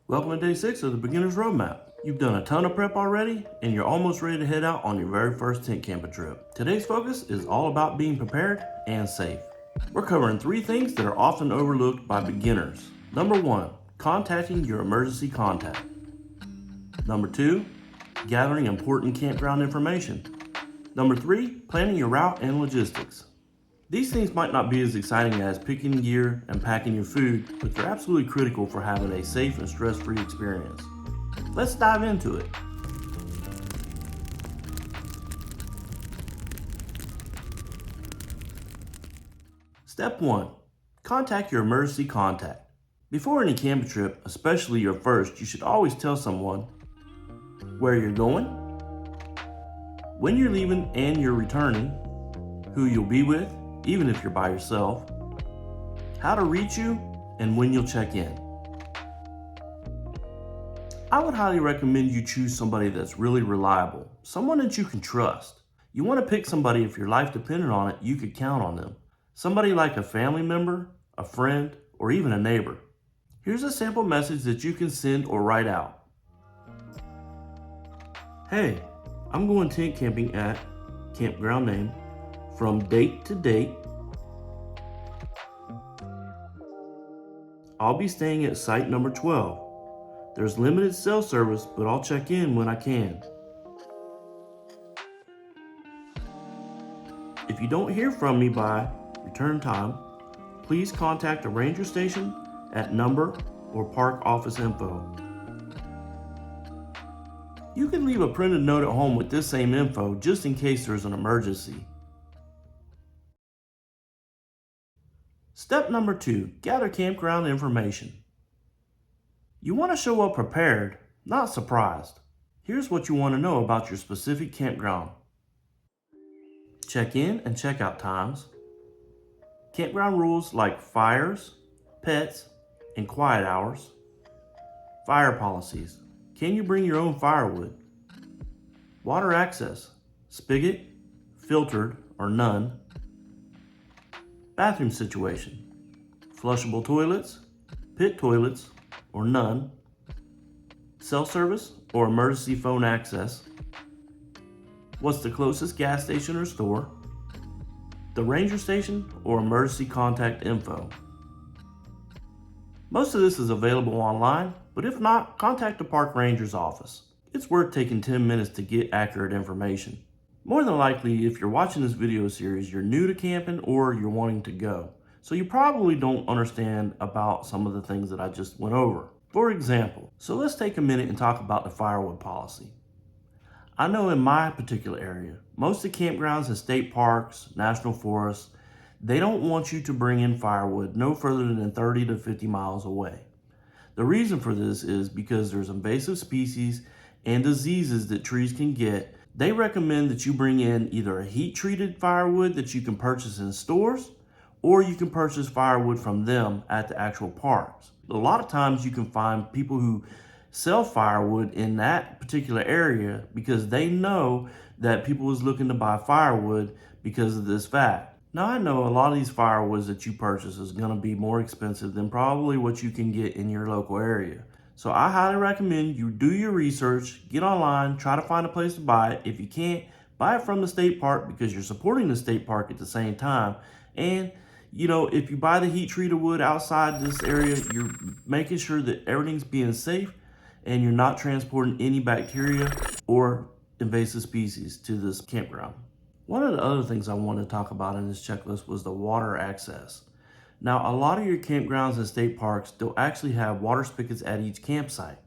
Welcome to day 6 of the Beginner's Roadmap. You've done a ton of prep already, and you're almost ready to head out on your very first tent camping trip. Today's focus is all about being prepared and safe. We're covering 3 things that are often overlooked by beginners. Number 1, contacting your emergency contact. Number 2, gathering important campground information. Number 3, planning your route and logistics. These things might not be as exciting as picking gear and packing your food, but they're absolutely critical for having a safe and stress-free experience. Let's dive into it. Step 1. Contact your emergency contact. Before any camping trip, especially your first, you should always tell someone where you're going, when you're leaving and you're returning, who you'll be with, even if you're by yourself, how to reach you, and when you'll check in. I would highly recommend you choose somebody that's really reliable, someone that you can trust. You want to pick somebody if your life depended on it, you could count on them. Somebody like a family member, a friend, or even a neighbor. Here's a sample message that you can send or write out. Hey, I'm going tent camping at campground name from date to date. I'll be staying at site number 12. There's limited cell service, but I'll check in when I can. If you don't hear from me by return time, please contact the ranger station at number or park office info. You can leave a printed note at home with this same info just in case there's an emergency. Step number 2, gather campground information. You want to show up prepared, not surprised. Here's what you want to know about your specific campground. Check-in and check-out times. Campground rules like fires, pets, and quiet hours. Fire policies. Can you bring your own firewood? Water access. Spigot, filtered, or none. Bathroom situation. Flushable toilets, pit toilets, or none. Cell service or emergency phone access. What's the closest gas station or store? The ranger station or emergency contact info. Most of this is available online, but if not, contact the park ranger's office. It's worth taking 10 minutes to get accurate information. More than likely, if you're watching this video series, you're new to camping or you're wanting to go. So you probably don't understand about some of the things that I just went over. For example, so let's take a minute and talk about the firewood policy. I know in my particular area, most of the campgrounds in state parks, national forests, they don't want you to bring in firewood no further than 30 to 50 miles away. The reason for this is because there's invasive species and diseases that trees can get. They recommend that you bring in either a heat-treated firewood that you can purchase in stores, or you can purchase firewood from them at the actual parks. A lot of times you can find people who sell firewood in that particular area because they know that people is looking to buy firewood because of this fact. Now I know a lot of these firewoods that you purchase is going to be more expensive than probably what you can get in your local area. So I highly recommend you do your research, get online, try to find a place to buy it. If you can't, buy it from the state park because you're supporting the state park at the same time. And if you buy the heat treated wood outside this area, you're making sure that everything's being safe and you're not transporting any bacteria or invasive species to this campground. One of the other things I wanted to talk about in this checklist was the water access. Now, a lot of your campgrounds and state parks, they'll actually have water spigots at each campsite,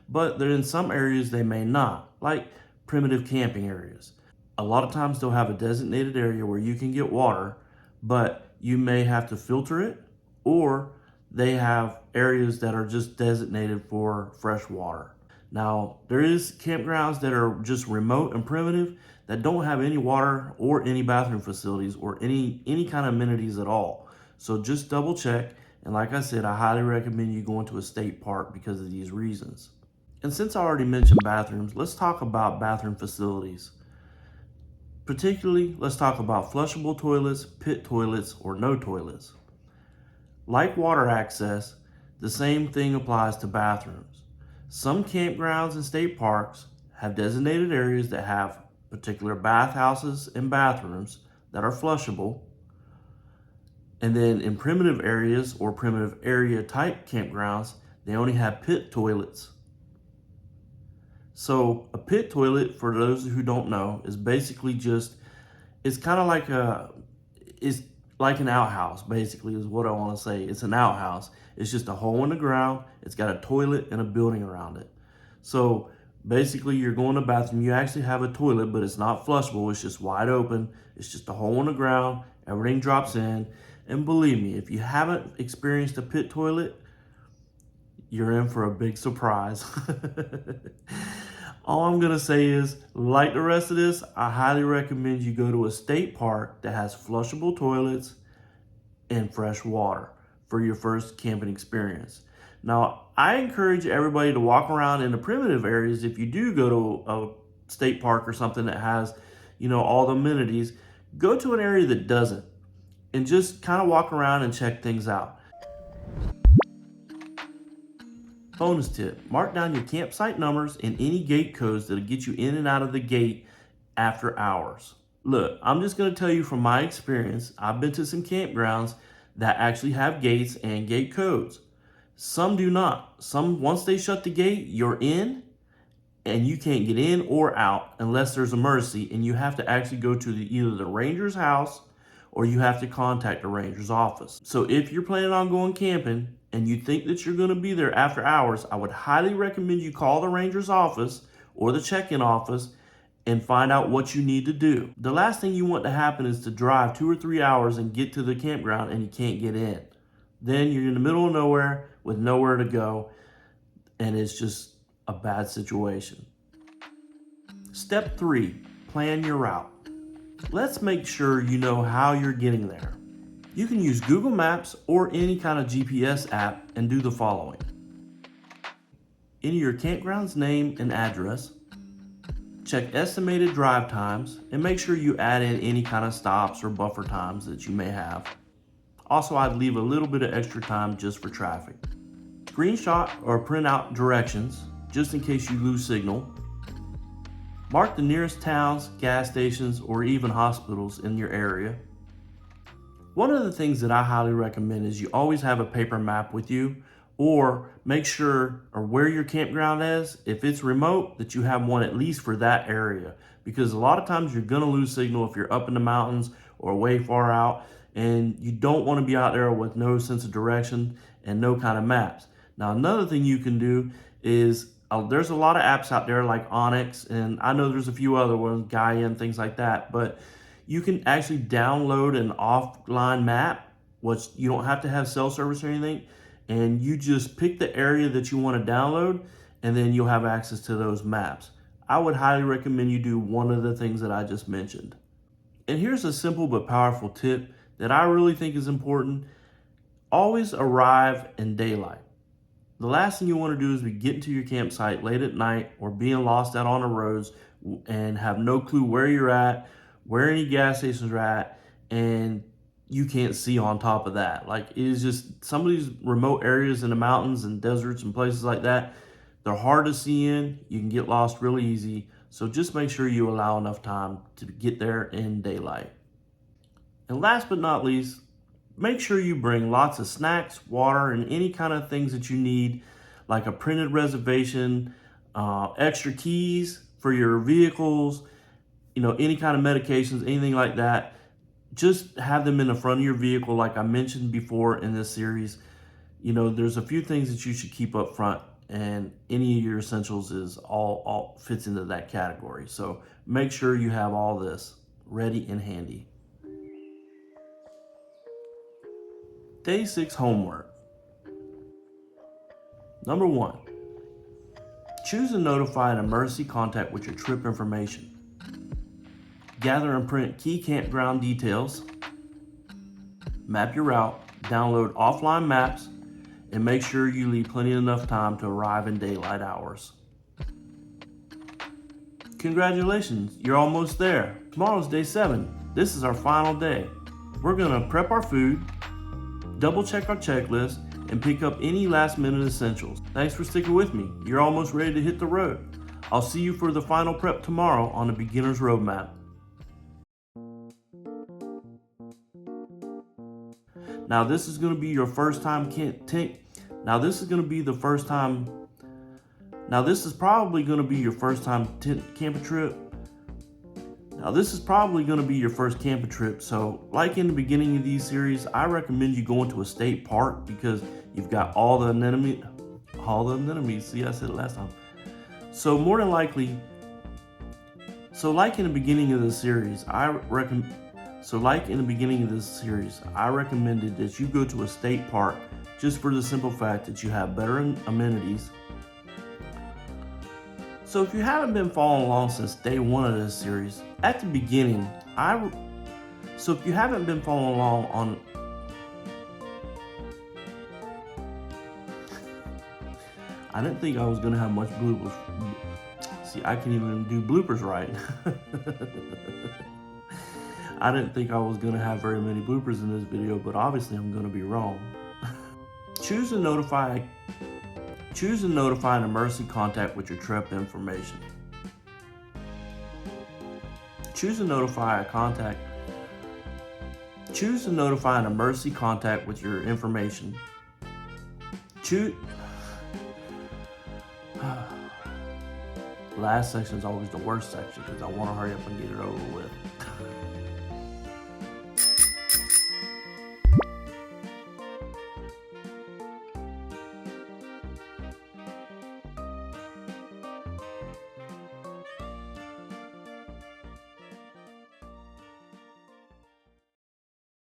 but in some areas they may not, like primitive camping areas. A lot of times they'll have a designated area where you can get water, but you may have to filter it, or they have areas that are just designated for fresh water. Now, there is campgrounds that are just remote and primitive that don't have any water or any bathroom facilities or any kind of amenities at all. So just double check. And like I said, I highly recommend you going to a state park because of these reasons. And since I already mentioned bathrooms, let's talk about bathroom facilities. Particularly, let's talk about flushable toilets, pit toilets, or no toilets. Like water access, the same thing applies to bathrooms. Some campgrounds and state parks have designated areas that have particular bathhouses and bathrooms that are flushable. And then in primitive areas or primitive area type campgrounds, they only have pit toilets. So a pit toilet, for those who don't know, is basically it's kind of like it's like an outhouse, basically, is what I want to say. It's an outhouse. It's just a hole in the ground. It's got a toilet and a building around it. So basically, you're going to the bathroom. You actually have a toilet, but it's not flushable. It's just wide open. It's just a hole in the ground. Everything drops in. And believe me, if you haven't experienced a pit toilet, you're in for a big surprise. All I'm gonna say is, like the rest of this, I highly recommend you go to a state park that has flushable toilets and fresh water for your first camping experience. Now, I encourage everybody to walk around in the primitive areas. If you do go to a state park or something that has, all the amenities, go to an area that doesn't and just kind of walk around and check things out. Bonus tip, mark down your campsite numbers and any gate codes that'll get you in and out of the gate after hours. Look, I'm just gonna tell you from my experience, I've been to some campgrounds that actually have gates and gate codes. Some do not. Some, once they shut the gate, you're in and you can't get in or out unless there's emergency, and you have to actually go to either the ranger's house or you have to contact the ranger's office. So if you're planning on going camping and you think that you're going to be there after hours, I would highly recommend you call the ranger's office or the check-in office and find out what you need to do. The last thing you want to happen is to drive 2 or 3 hours and get to the campground and you can't get in. Then you're in the middle of nowhere with nowhere to go, and it's just a bad situation. Step 3, plan your route. Let's make sure you know how you're getting there. You can use Google Maps or any kind of GPS app and do the following. Enter your campground's name and address. Check estimated drive times and make sure you add in any kind of stops or buffer times that you may have. Also, I'd leave a little bit of extra time just for traffic. Screenshot or print out directions just in case you lose signal. Mark the nearest towns, gas stations, or even hospitals in your area. One of the things that I highly recommend is you always have a paper map with you, or make sure where your campground is, if it's remote, that you have one at least for that area. Because a lot of times you're gonna lose signal if you're up in the mountains or way far out, and you don't wanna be out there with no sense of direction and no kind of maps. Now, another thing you can do is, there's a lot of apps out there like Onyx, and I know there's a few other ones, Gaia and things like that, but you can actually download an offline map, which you don't have to have cell service or anything, and you just pick the area that you want to download, and then you'll have access to those maps. I would highly recommend you do one of the things that I just mentioned. And here's a simple but powerful tip that I really think is important. Always arrive in daylight. The last thing you want to do is be getting to your campsite late at night or being lost out on the roads and have no clue where you're at, where any gas stations are at, and you can't see on top of that. Like, it is just, some of these remote areas in the mountains and deserts and places like that, they're hard to see in. You can get lost really easy. So just make sure you allow enough time to get there in daylight. And last but not least, make sure you bring lots of snacks, water, and any kind of things that you need, like a printed reservation, extra keys for your vehicles, any kind of medications, anything like that. Just have them in the front of your vehicle, like I mentioned before in this series. There's a few things that you should keep up front, and any of your essentials is all fits into that category. So make sure you have all this ready and handy. Day 6 homework. Number 1, choose and notify an emergency contact with your trip information. Gather and print key campground details. Map your route, download offline maps, and make sure you leave plenty enough time to arrive in daylight hours. Congratulations, you're almost there. Tomorrow's day 7. This is our final day. We're gonna prep our food, double check our checklist, and pick up any last minute essentials. Thanks for sticking with me. You're almost ready to hit the road. I'll see you for the final prep tomorrow on the Beginner's Roadmap. Now this is going to be your first time Now this is probably going to be your first time camping trip. Now this is probably going to be your first camping trip, so like in the beginning of these series, I recommend you going to a state park because you've got all the anemones. See, I said it last time. So more than likely, like in the beginning of this series, I recommended that you go to a state park just for the simple fact that you have better amenities. So if you haven't been following along since day one of this series, at the beginning, I didn't think I was gonna have much bloopers. See, I can't even do bloopers right. I didn't think I was gonna have very many bloopers in this video, but obviously I'm gonna be wrong. Choose to notify an emergency contact with your trip information. Choose to notify an emergency contact with your information. Last section is always the worst section because I want to hurry up and get it over with.